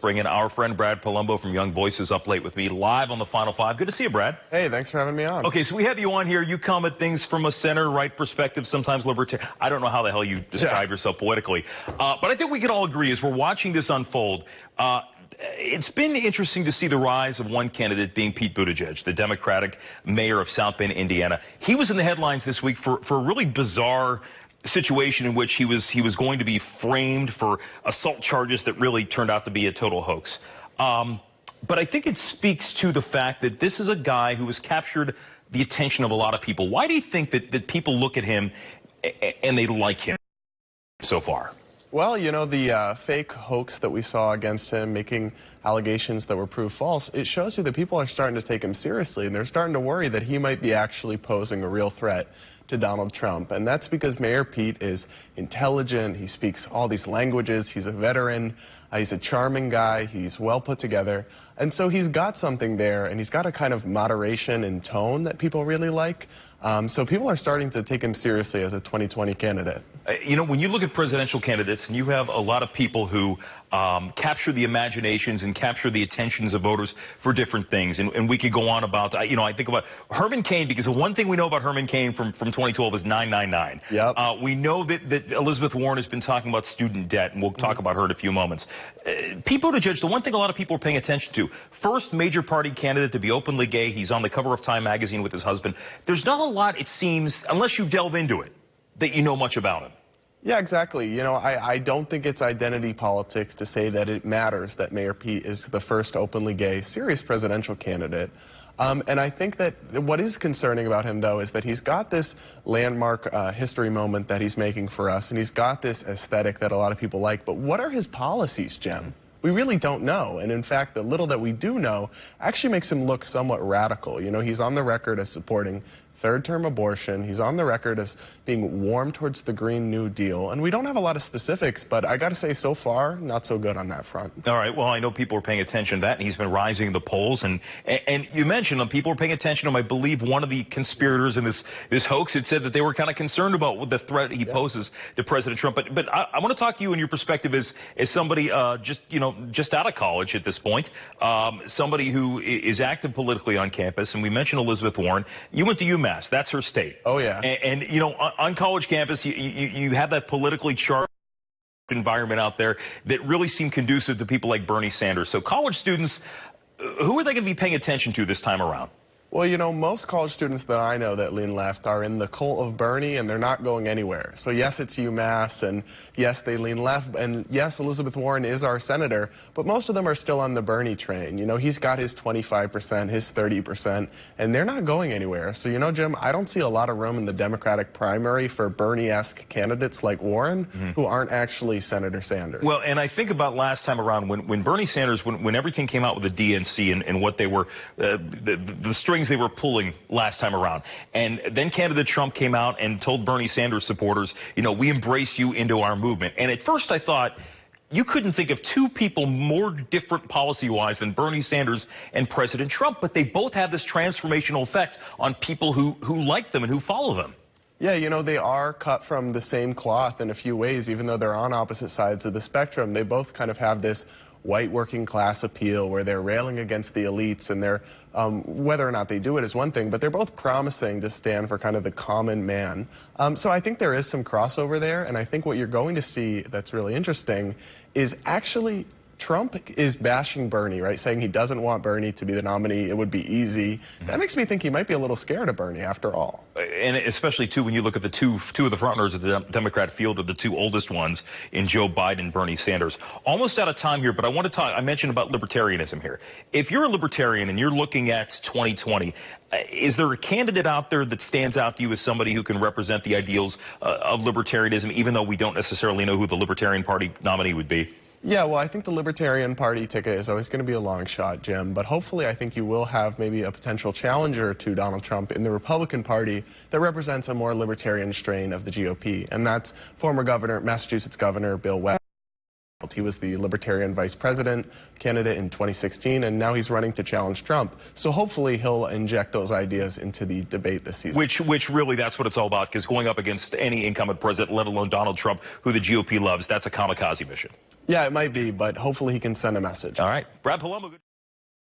Bring in our friend Brad Polumbo from Young Voices up late with me live on the Final Five. Good to see you, Brad. Hey, thanks for having me on. Okay, so we have you on here. You come at things from a center-right perspective, sometimes libertarian. I don't know how the hell you describe yourself politically. But I think we can all agree as we're watching this unfold, it's been interesting to see the rise of one candidate being Pete Buttigieg, the Democratic mayor of South Bend, Indiana. He was in the headlines this week for a really bizarre situation in which he was going to be framed for assault charges that really turned out to be a total hoax. But I think it speaks to the fact that this is a guy who has captured the attention of a lot of people. Why do you think that people look at him and they like him so far? Well, you know, the fake hoax that we saw against him, making allegations that were proved false, it shows you that people are starting to take him seriously, and they're starting to worry that he might be actually posing a real threat to Donald Trump. And that's because Mayor Pete is intelligent, he speaks all these languages, he's a veteran, he's a charming guy, he's well put together. And so he's got something there, and he's got a kind of moderation and tone that people really like. So people are starting to take him seriously as a 2020 candidate. You know, when you look at presidential candidates, and you have a lot of people who capture the imaginations and capture the attentions of voters for different things, and we could go on about, you know, I think about Herman Cain, because the one thing we know about Herman Cain from 2012 is 999. Yep. We know that Elizabeth Warren has been talking about student debt, and we'll talk about her in a few moments. Pete Buttigieg, the one thing a lot of people are paying attention to, first major party candidate to be openly gay. He's on the cover of Time magazine with his husband. There's not a lot, it seems, unless you delve into it, that you know much about him. Yeah, exactly. You know, I don't think it's identity politics to say that it matters that Mayor Pete is the first openly gay, serious presidential candidate. And I think that what is concerning about him, though, is that he's got this landmark history moment that he's making for us, and he's got this aesthetic that a lot of people like. But what are his policies, Jim? We really don't know. And in fact, the little that we do know actually makes him look somewhat radical. You know, he's on the record as supporting third-term abortion. He's on the record as being warm towards the Green New Deal. And we don't have a lot of specifics, but I got to say, so far, not so good on that front. All right. Well, I know people are paying attention to that, and he's been rising in the polls. And you mentioned people are paying attention to him. I believe one of the conspirators in this hoax had said that they were kind of concerned about the threat he poses to President Trump. But I want to talk to you and your perspective as somebody just out of college at this point, somebody who is active politically on campus. And we mentioned Elizabeth Warren. You went to UMass. That's her state. Oh, yeah. And you know, on college campus, you have that politically charged environment out there that really seem conducive to people like Bernie Sanders. So college students, who are they going to be paying attention to this time around? Well, you know, most college students that I know that lean left are in the cult of Bernie, and they're not going anywhere. So yes, it's UMass, and yes, they lean left, and yes, Elizabeth Warren is our senator, but most of them are still on the Bernie train. You know, he's got his 25%, his 30%, and they're not going anywhere. So, you know, Jim, I don't see a lot of room in the Democratic primary for Bernie-esque candidates like Warren, who aren't actually Senator Sanders. Well, and I think about last time around when Bernie Sanders, when everything came out with the DNC and what they were, the strings they were pulling last time around. And then candidate Trump came out and told Bernie Sanders supporters, you know, we embrace you into our movement. And at first I thought, you couldn't think of two people more different policy-wise than Bernie Sanders and President Trump, but they both have this transformational effect on people who like them and who follow them. Yeah, you know, they are cut from the same cloth in a few ways, even though they're on opposite sides of the spectrum. They both kind of have this white working class appeal where they're railing against the elites, and they're whether or not they do it is one thing, but they're both promising to stand for kind of the common man. So I think there is some crossover there, and I think what you're going to see that's really interesting is actually Trump is bashing Bernie, right, saying he doesn't want Bernie to be the nominee. It would be easy. That makes me think he might be a little scared of Bernie after all. And especially, too, when you look at the two of the frontrunners of the Democrat field, are the two oldest ones in Joe Biden and Bernie Sanders. Almost out of time here, but I want to talk, I mentioned about libertarianism here. If you're a libertarian and you're looking at 2020, is there a candidate out there that stands out to you as somebody who can represent the ideals of libertarianism, even though we don't necessarily know who the Libertarian Party nominee would be? Yeah, well, I think the Libertarian Party ticket is always going to be a long shot, Jim. But hopefully I think you will have maybe a potential challenger to Donald Trump in the Republican Party that represents a more libertarian strain of the GOP. And that's former Massachusetts Governor Bill Webb. He was the Libertarian vice president candidate in 2016, and now he's running to challenge Trump. So hopefully he'll inject those ideas into the debate this season. Which really, that's what it's all about, because going up against any incumbent president, let alone Donald Trump, who the GOP loves, that's a kamikaze mission. Yeah, it might be, but hopefully he can send a message. All right. Brad Polumbo.